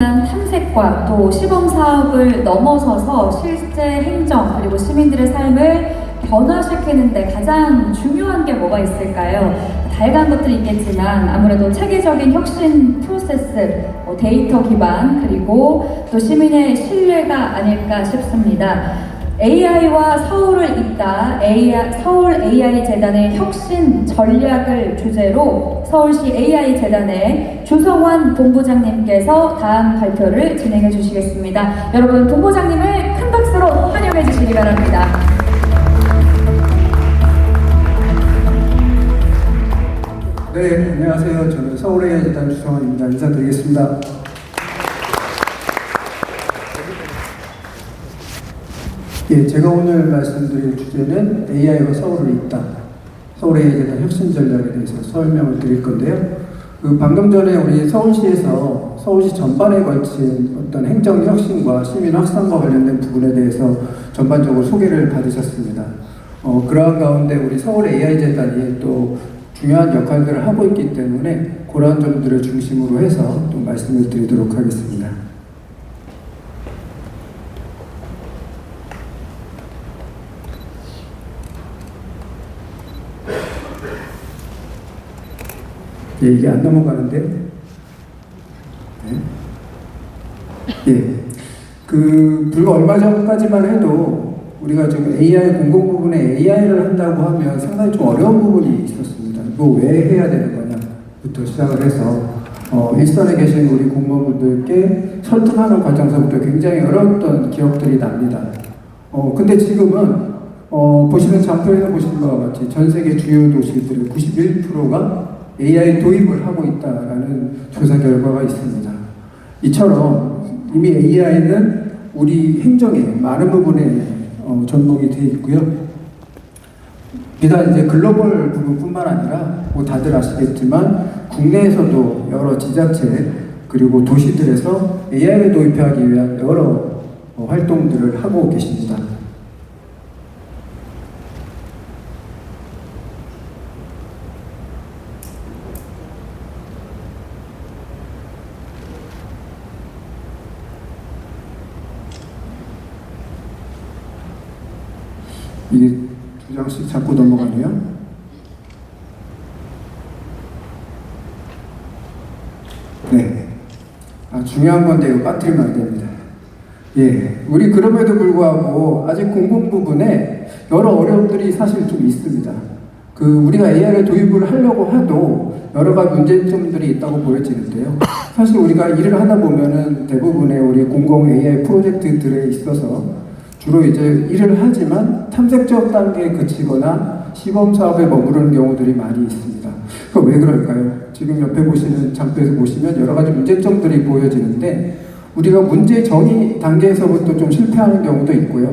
탐색과 또 시범 사업을 넘어서서 실제 행정 그리고 시민들의 삶을 변화시키는데 가장 중요한 게 뭐가 있을까요? 다양한 것들이 있겠지만 아무래도 체계적인 혁신 프로세스, 데이터 기반 그리고 또 시민의 신뢰가 아닐까 싶습니다. AI와 서울을 잇다 서울 AI 재단의 혁신 전략을 주제로 서울시 AI 재단의 조성환 본부장님께서 다음 발표를 진행해 주시겠습니다. 여러분 본부장님을 큰 박수로 환영해 주시기 바랍니다. 네, 안녕하세요. 저는 서울 AI 재단 조성환입니다. 인사드리겠습니다. 예, 제가 오늘 말씀드릴 주제는 AI와 서울을 잇다. 서울 AI 재단 혁신 전략에 대해서 설명을 드릴 건데요. 방금 전에 우리 서울시에서 서울시 전반에 걸친 어떤 행정 혁신과 시민 확산과 관련된 부분에 대해서 전반적으로 소개를 받으셨습니다. 그러한 가운데 우리 서울 AI 재단이 또 중요한 역할들을 하고 있기 때문에 그러한 점들을 중심으로 해서 또 말씀을 드리도록 하겠습니다. 예, 이게 안 넘어가는데. 네. 예. 불과 얼마 전까지만 해도 우리가 지금 AI 공공 부분에 AI를 한다고 하면 상당히 좀 어려운 부분이 있었습니다. 이거 왜 해야 되는 거냐부터 시작을 해서 일선에 계신 우리 공무원분들께 설득하는 과정서부터 굉장히 어려웠던 기억들이 납니다. 근데 지금은 보시는 장표에서 보시는 것과 같이 전 세계 주요 도시들의 91%가 AI 도입을 하고 있다라는 조사 결과가 있습니다. 이처럼 이미 AI는 우리 행정의 많은 부분에 접목이 되어 있고요. 비단 이제 글로벌 부분뿐만 아니라 다들 아시겠지만 국내에서도 여러 지자체 그리고 도시들에서 AI를 도입하기 위한 여러 활동들을 하고 계십니다. 이게 두 장씩 자꾸 넘어가네요. 네. 중요한 건데 이거 빠뜨리면 안 됩니다. 예. 우리 그럼에도 불구하고 아직 공공 부분에 여러 어려움들이 사실 좀 있습니다. 우리가 AI를 도입을 하려고 해도 여러 가지 문제점들이 있다고 보여지는데요. 사실 우리가 일을 하다 보면은 대부분의 우리 공공 AI 프로젝트들에 있어서 주로 이제 일을 하지만 탐색적 단계에 그치거나 시범 사업에 머무르는 경우들이 많이 있습니다. 왜 그럴까요? 지금 옆에 보시는 장표에서 보시면 여러 가지 문제점들이 보여지는데 우리가 문제 정의 단계에서부터 좀 실패하는 경우도 있고요.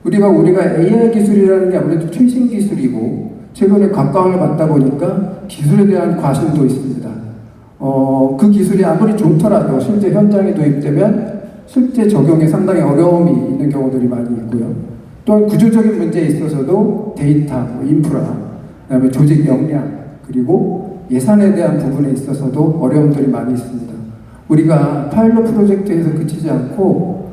우리가 AI 기술이라는 게 아무래도 최신 기술이고 최근에 각광을 받다 보니까 기술에 대한 과신도 있습니다. 그 기술이 아무리 좋더라도 실제 현장에 도입되면 실제 적용에 상당히 어려움이 있는 경우들이 많이 있고요. 또한 구조적인 문제에 있어서도 데이터, 인프라, 그다음에 조직 역량, 그리고 예산에 대한 부분에 있어서도 어려움들이 많이 있습니다. 우리가 파일럿 프로젝트에서 그치지 않고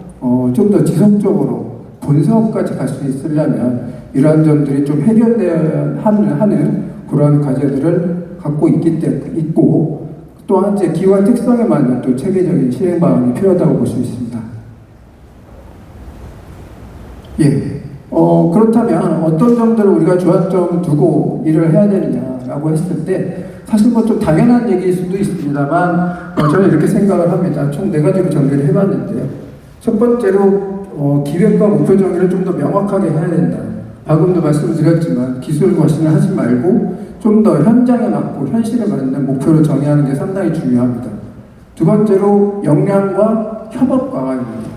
좀 더 지속적으로 본사업까지 갈 수 있으려면 이러한 점들이 좀 해결되어야 하는 그러한 과제들을 갖고 있고 또한 이제 기관 특성에 맞는 또 체계적인 실행 방안이 필요하다고 볼 수 있습니다. 예. 그렇다면 어떤 점들을 우리가 주안점을 두고 일을 해야 되느냐라고 했을 때 사실 좀 당연한 얘기일 수도 있습니다만 저는 이렇게 생각을 합니다. 총 4가지로 정리를 해봤는데요. 첫 번째로 기획과 목표 정의를 좀 더 명확하게 해야 된다. 방금도 말씀을 드렸지만 기술 과신을 하지 말고 좀 더 현장에 맞고 현실에 맞는 목표를 정의하는 게 상당히 중요합니다. 두 번째로 역량과 협업 강화입니다.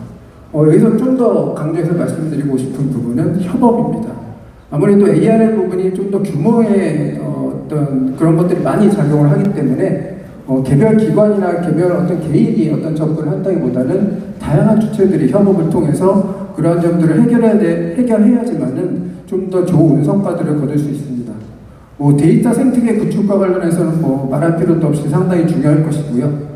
여기서 좀 더 강조해서 말씀드리고 싶은 부분은 협업입니다. 아무래도 AR의 부분이 좀 더 규모의 어떤 그런 것들이 많이 작용을 하기 때문에 개별 기관이나 개별 어떤 개인이 어떤 접근을 한다기보다는 다양한 주체들이 협업을 통해서 그러한 점들을 해결해야지만은 좀 더 좋은 성과들을 거둘 수 있습니다. 데이터 생태계 구축과 관련해서는 말할 필요도 없이 상당히 중요할 것이고요.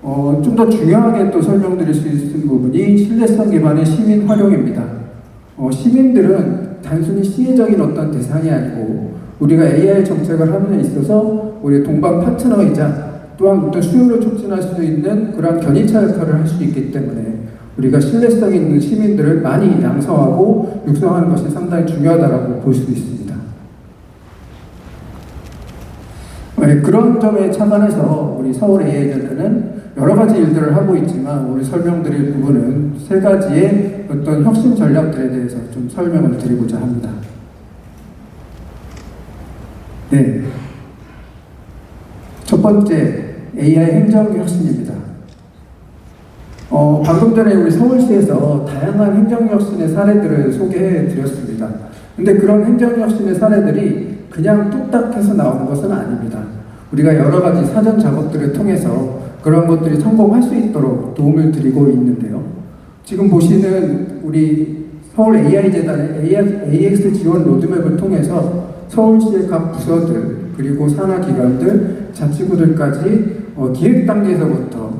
좀 더 중요하게 또 설명드릴 수 있는 부분이 신뢰성 기반의 시민 활용입니다. 시민들은 단순히 시혜적인 어떤 대상이 아니고 우리가 AI 정책을 하는 데 있어서 우리 동반 파트너이자 또한 어떤 수요를 촉진할 수 있는 그런 견인차 역할을 할 수 있기 때문에 우리가 신뢰성 있는 시민들을 많이 양성하고 육성하는 것이 상당히 중요하다고 볼 수 있습니다. 네, 그런 점에 착안해서 우리 서울 AI제도는 여러 가지 일들을 하고 있지만 오늘 설명드릴 부분은 세 가지의 어떤 혁신 전략들에 대해서 좀 설명을 드리고자 합니다. 네. 첫 번째, AI 행정 혁신입니다. 방금 전에 우리 서울시에서 다양한 행정 혁신의 사례들을 소개해 드렸습니다. 근데 그런 행정 혁신의 사례들이 그냥 뚝딱해서 나오는 것은 아닙니다. 우리가 여러 가지 사전 작업들을 통해서 그런 것들이 성공할 수 있도록 도움을 드리고 있는데요. 지금 보시는 우리 서울 AI재단의 AX 지원 로드맵을 통해서 서울시의 각 부서들 그리고 산하기관들, 자치구들까지 기획 단계에서부터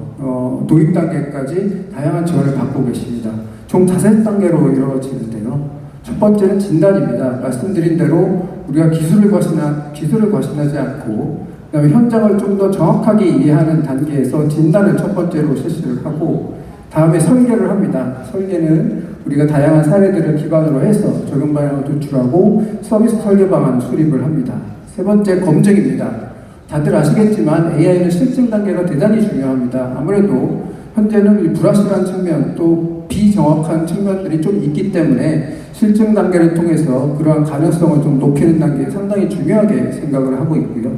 도입 단계까지 다양한 지원을 받고 계십니다. 총 5단계로 이루어지는데요. 첫 번째는 진단입니다. 말씀드린 대로 우리가 기술을 과신하지 않고 그다음에 현장을 좀 더 정확하게 이해하는 단계에서 진단을 첫 번째로 실시를 하고 다음에 설계를 합니다. 설계는 우리가 다양한 사례들을 기반으로 해서 적용 방향을 도출하고 서비스 설계 방안 수립을 합니다. 세 번째 검증입니다. 다들 아시겠지만 AI는 실증 단계가 대단히 중요합니다. 아무래도 현재는 불확실한 측면 또 비정확한 측면들이 좀 있기 때문에 실증 단계를 통해서 그러한 가능성을 좀 높이는 단계에 상당히 중요하게 생각을 하고 있고요.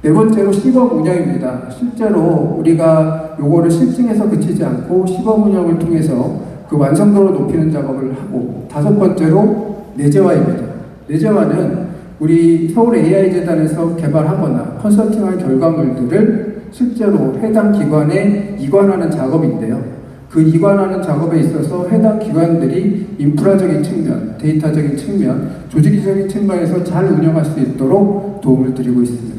네 번째로 시범 운영입니다. 실제로 우리가 요거를 실증에서 그치지 않고 시범 운영을 통해서 그 완성도를 높이는 작업을 하고 다섯 번째로 내재화입니다. 내재화는 우리 서울 AI재단에서 개발하거나 컨설팅한 결과물들을 실제로 해당 기관에 이관하는 작업인데요. 그 이관하는 작업에 있어서 해당 기관들이 인프라적인 측면, 데이터적인 측면, 조직적인 측면에서 잘 운영할 수 있도록 도움을 드리고 있습니다.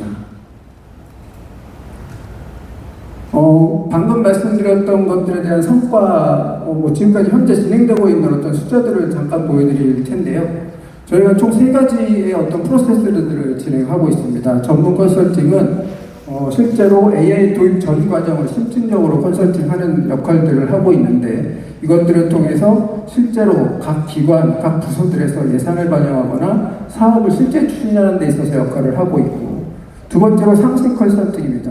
방금 말씀드렸던 것들에 대한 성과, 지금까지 현재 진행되고 있는 어떤 숫자들을 잠깐 보여드릴 텐데요. 저희가 총 3가지의 어떤 프로세스들을 진행하고 있습니다. 전문 컨설팅은 실제로 AI 도입 전 과정을 심층적으로 컨설팅하는 역할들을 하고 있는데 이것들을 통해서 실제로 각 기관, 각 부서들에서 예산을 반영하거나 사업을 실제 추진하는 데 있어서 역할을 하고 있고 두 번째로 상식 컨설팅입니다.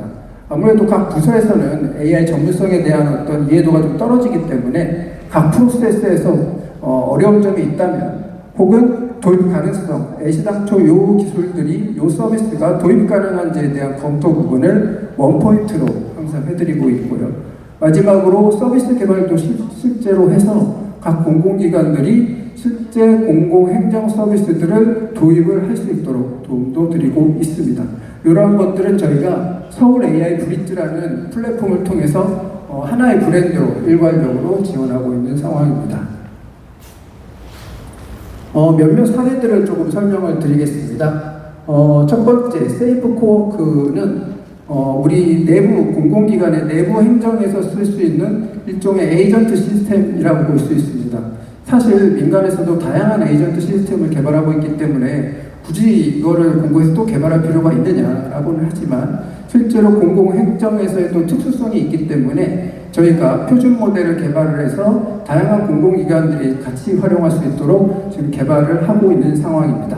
아무래도 각 부서에서는 AI 전문성에 대한 어떤 이해도가 좀 떨어지기 때문에 각 프로세스에서 어려운 점이 있다면 혹은 도입 가능성, 애시당초 요 기술들이, 요 서비스가 도입 가능한지에 대한 검토 부분을 원포인트로 항상 해드리고 있고요. 마지막으로 서비스 개발도 실제로 해서 각 공공기관들이 실제 공공행정 서비스들을 도입을 할 수 있도록 도움도 드리고 있습니다. 이러한 것들은 저희가 서울 AI 브릿지라는 플랫폼을 통해서 하나의 브랜드로 일괄적으로 지원하고 있는 상황입니다. 몇몇 사례들을 조금 설명을 드리겠습니다. 첫 번째, 세이프 코워크는 우리 내부 공공기관의 내부 행정에서 쓸 수 있는 일종의 에이전트 시스템이라고 볼 수 있습니다. 사실 민간에서도 다양한 에이전트 시스템을 개발하고 있기 때문에 굳이 이거를 공고에서 또 개발할 필요가 있느냐라고는 하지만 실제로 공공행정에서의 또 특수성이 있기 때문에 저희가 표준 모델을 개발을 해서 다양한 공공기관들이 같이 활용할 수 있도록 지금 개발을 하고 있는 상황입니다.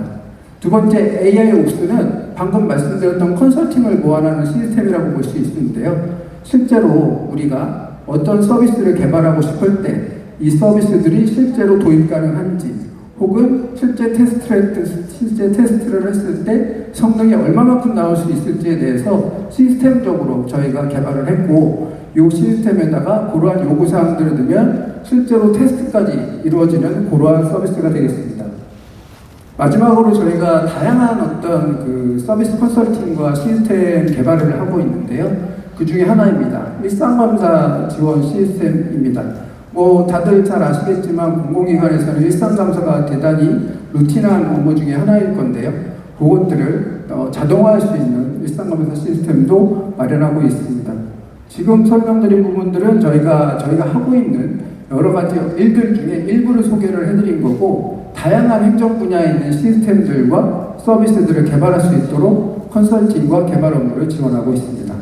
두 번째, AI옵스는 방금 말씀드렸던 컨설팅을 보완하는 시스템이라고 볼 수 있는데요. 실제로 우리가 어떤 서비스를 개발하고 싶을 때 이 서비스들이 실제로 도입 가능한지 혹은 실제 테스트를 했을 때 성능이 얼마만큼 나올 수 있을지에 대해서 시스템적으로 저희가 개발을 했고 이 시스템에다가 그러한 요구사항들을 넣으면 실제로 테스트까지 이루어지는 그러한 서비스가 되겠습니다. 마지막으로 저희가 다양한 어떤 그 서비스 컨설팅과 시스템 개발을 하고 있는데요. 그 중에 하나입니다. 일상감사 지원 시스템입니다. 다들 잘 아시겠지만 공공기관에서는 일상감사가 대단히 루틴한 업무 중에 하나일 건데요. 그것들을 자동화할 수 있는 일상감사 시스템도 마련하고 있습니다. 지금 설명드린 부분들은 저희가 하고 있는 여러 가지 일들 중에 일부를 소개를 해드린 거고, 다양한 행정 분야에 있는 시스템들과 서비스들을 개발할 수 있도록 컨설팅과 개발 업무를 지원하고 있습니다.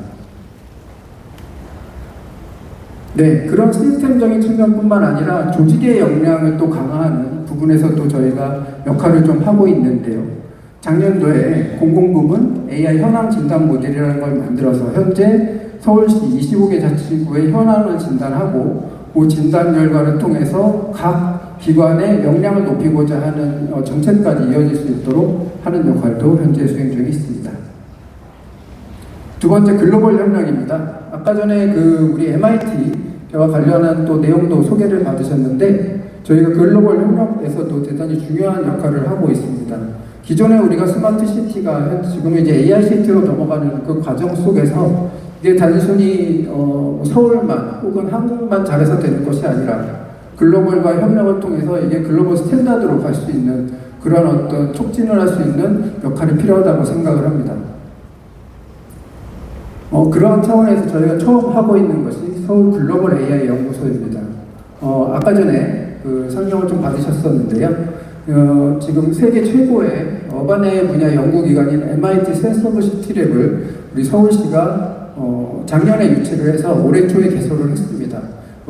네, 그런 시스템적인 측면뿐만 아니라 조직의 역량을 또 강화하는 부분에서도 저희가 역할을 좀 하고 있는데요. 작년도에 공공부문 AI 현황 진단 모델이라는 걸 만들어서 현재 서울시 25개 자치구의 현황을 진단하고 그 진단 결과를 통해서 각 기관의 역량을 높이고자 하는 정책까지 이어질 수 있도록 하는 역할도 현재 수행 중에 있습니다. 두 번째, 글로벌 협력입니다. 아까 전에 우리 MIT와 관련한 또 내용도 소개를 받으셨는데, 저희가 글로벌 협력에서도 대단히 중요한 역할을 하고 있습니다. 기존에 우리가 스마트 시티가 지금 이제 AI 시티로 넘어가는 그 과정 속에서 이게 단순히 서울만 혹은 한국만 잘해서 되는 것이 아니라 글로벌과 협력을 통해서 이게 글로벌 스탠다드로 갈 수 있는 그런 어떤 촉진을 할 수 있는 역할이 필요하다고 생각을 합니다. 그러한 차원에서 저희가 처음 하고 있는 것이 서울 글로벌 AI 연구소입니다. 아까 전에 설명을 좀 받으셨었는데요. 지금 세계 최고의 어반 AI 분야 연구기관인 MIT 센서블 시티랩을 우리 서울시가 작년에 유치를 해서 올해 초에 개소를 했습니다.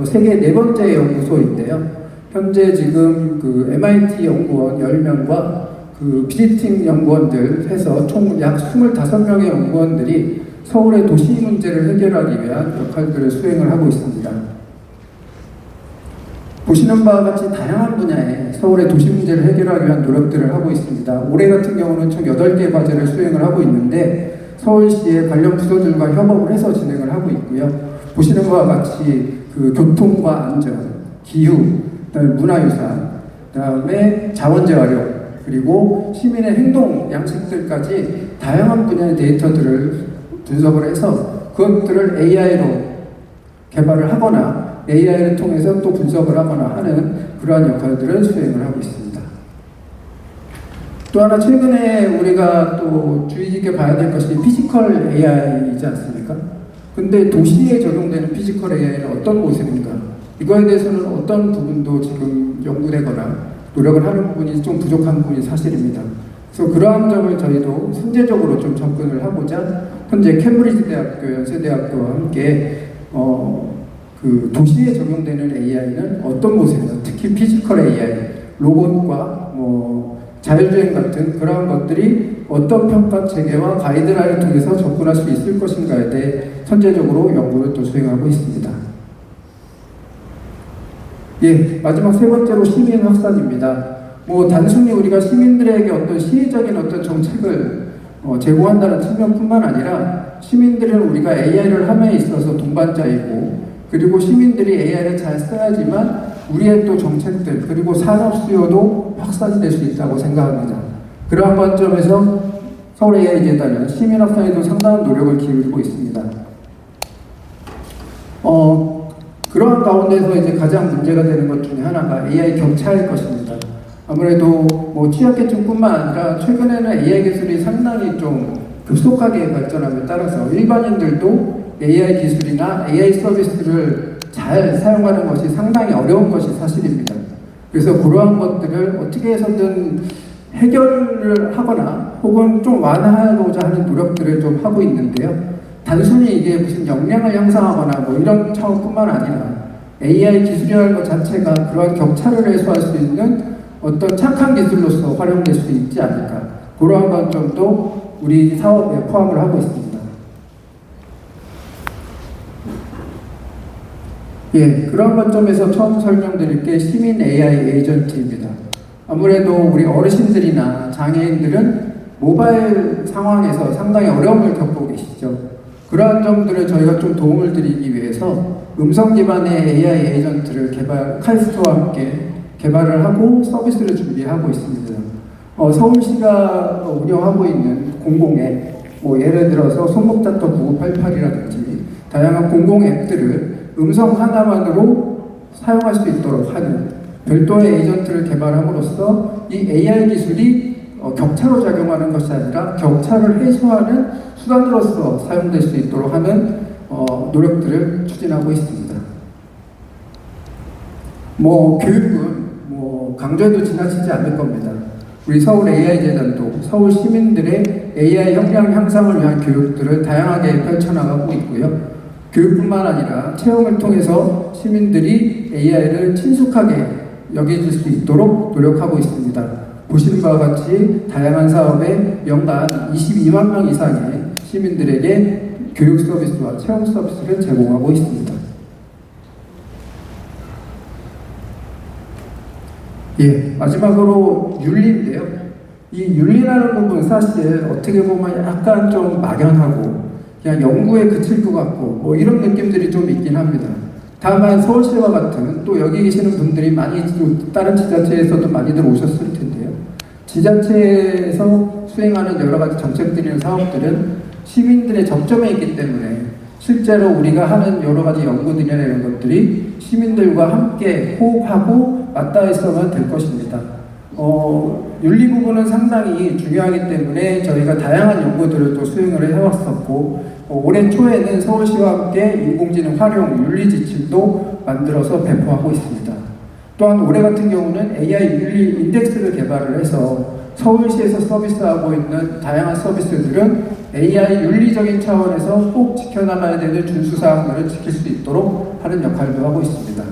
세계 네 번째 연구소인데요. 현재 지금 MIT 연구원 10명과 비지팅 연구원들 해서 총 약 25명의 연구원들이 서울의 도시 문제를 해결하기 위한 역할들을 수행을 하고 있습니다. 보시는 바와 같이 다양한 분야에 서울의 도시 문제를 해결하기 위한 노력들을 하고 있습니다. 올해 같은 경우는 총 8개 과제를 수행을 하고 있는데, 서울시의 관련 부서들과 협업을 해서 진행을 하고 있고요. 보시는 바와 같이 교통과 안전, 기후, 그다음에 문화유산, 그다음에 자원재활용, 그리고 시민의 행동 양식들까지 다양한 분야의 데이터들을 분석을 해서 그것들을 AI로 개발을 하거나 AI를 통해서 또 분석을 하거나 하는 그러한 역할들을 수행을 하고 있습니다. 또 하나 최근에 우리가 또 주의 깊게 봐야 될 것이 피지컬 AI이지 않습니까? 근데 도시에 적용되는 피지컬 AI는 어떤 모습인가? 이거에 대해서는 어떤 부분도 지금 연구되거나 노력을 하는 부분이 좀 부족한 부분이 사실입니다. 그래서 그러한 점을 저희도 선제적으로 좀 접근을 하고자 현재 캠브리지 대학교, 연세대학교와 함께 도시에 적용되는 AI는 어떤 모습이냐, 특히 피지컬 AI, 로봇과 자율주행 같은 그러한 것들이 어떤 평가 체계와 가이드라인을 통해서 접근할 수 있을 것인가에 대해 선제적으로 연구를 또 수행하고 있습니다. 예, 마지막 세 번째로 시민 확산입니다. 단순히 우리가 시민들에게 어떤 시의적인 어떤 정책을 제공한다는 측면뿐만 아니라 시민들은 우리가 AI를 함에 있어서 동반자이고, 그리고 시민들이 AI를 잘 써야지만 우리의 또 정책들 그리고 산업 수요도 확산이 될 수 있다고 생각합니다. 그러한 관점에서 서울 AI 재단은 시민 확산에도 상당한 노력을 기울이고 있습니다. 그러한 가운데서 이제 가장 문제가 되는 것 중에 하나가 AI 격차일 것입니다. 아무래도 취약계층뿐만 아니라 최근에는 AI 기술이 상당히 좀 급속하게 발전함에 따라서 일반인들도 AI 기술이나 AI 서비스를 잘 사용하는 것이 상당히 어려운 것이 사실입니다. 그래서 그러한 것들을 어떻게 해서든 해결을 하거나 혹은 좀 완화하고자 하는 노력들을 좀 하고 있는데요. 단순히 이게 무슨 역량을 향상하거나 이런 차원뿐만 아니라 AI 기술이라는 것 자체가 그러한 격차를 해소할 수 있는 어떤 착한 기술로서 활용될 수 있지 않을까, 그러한 관점도 우리 사업에 포함을 하고 있습니다. 예, 그런 관점에서 처음 설명드릴 게 시민 AI 에이전트입니다. 아무래도 우리 어르신들이나 장애인들은 모바일 상황에서 상당히 어려움을 겪고 계시죠. 그러한 점들을 저희가 좀 도움을 드리기 위해서 음성 기반의 AI 에이전트를 카이스트와 함께 개발을 하고 서비스를 준비하고 있습니다. 서울시가 운영하고 있는 공공앱, 예를 들어서 손목닥터 9988이라든지 다양한 공공 앱들을 음성 하나만으로 사용할 수 있도록 하는 별도의 에이전트를 개발함으로써 이 AI 기술이 격차로 작용하는 것이 아니라 격차를 해소하는 수단으로서 사용될 수 있도록 하는 노력들을 추진하고 있습니다. 교육은 강조해도 지나치지 않을 겁니다. 우리 서울 AI재단도 서울 시민들의 AI 역량 향상을 위한 교육들을 다양하게 펼쳐나가고 있고요. 교육뿐만 아니라 체험을 통해서 시민들이 AI를 친숙하게 여겨질 수 있도록 노력하고 있습니다. 보시는 바와 같이 다양한 사업에 연간 22만 명 이상의 시민들에게 교육 서비스와 체험 서비스를 제공하고 있습니다. 마지막으로 윤리인데요. 이 윤리라는 부분 사실 어떻게 보면 약간 좀 막연하고 그냥 연구에 그칠 것 같고 이런 느낌들이 좀 있긴 합니다. 다만 서울시와 같은 또 여기 계시는 분들이 많이 다른 지자체에서도 많이들 오셨을 텐데요. 지자체에서 수행하는 여러 가지 정책들이나 사업들은 시민들의 접점에 있기 때문에 실제로 우리가 하는 여러 가지 연구들이나 이런 것들이 시민들과 함께 호흡하고 맞닿아 있어만 될 것입니다. 윤리 부분은 상당히 중요하기 때문에 저희가 다양한 연구들을 또 수행을 해왔었고 올해 초에는 서울시와 함께 인공지능 활용 윤리 지침도 만들어서 배포하고 있습니다. 또한 올해 같은 경우는 AI 윤리 인덱스를 개발을 해서 서울시에서 서비스하고 있는 다양한 서비스들은 AI 윤리적인 차원에서 꼭 지켜나가야 되는 준수사항들을 지킬 수 있도록 하는 역할도 하고 있습니다.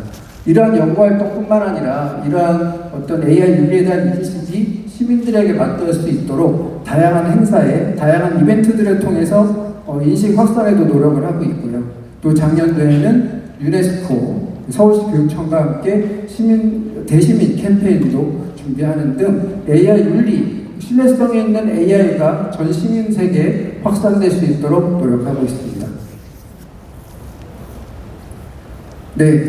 이러한 연구활동뿐만 아니라 이러한 어떤 AI 윤리에 대한 인식이 시민들에게 맞닿을 수 있도록 다양한 행사에 다양한 이벤트들을 통해서 인식 확산에도 노력을 하고 있고요. 또 작년도에는 유네스코 서울시 교육청과 함께 대시민 캠페인도 준비하는 등 AI 윤리, 신뢰성이 있는 AI가 전 시민 세계에 확산될 수 있도록 노력하고 있습니다.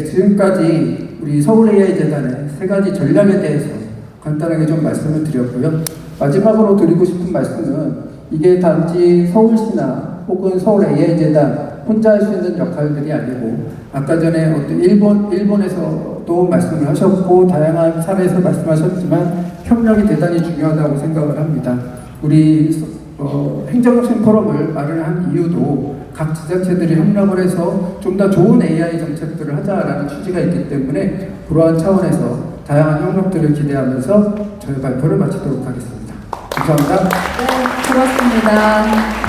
지금까지 우리 서울 AI재단의 3가지 전략에 대해서 간단하게 좀 말씀을 드렸고요. 마지막으로 드리고 싶은 말씀은 이게 단지 서울시나 혹은 서울 AI재단 혼자 할 수 있는 역할들이 아니고 아까 전에 어떤 일본에서도 말씀을 하셨고 다양한 사례에서 말씀하셨지만 협력이 대단히 중요하다고 생각을 합니다. 우리 행정혁신 포럼을 마련한 이유도 각 지자체들이 협력을 해서 좀 더 좋은 AI 정책들을 하자라는 취지가 있기 때문에 그러한 차원에서 다양한 협력들을 기대하면서 저희 발표를 마치도록 하겠습니다. 감사합니다. 네, 고맙습니다.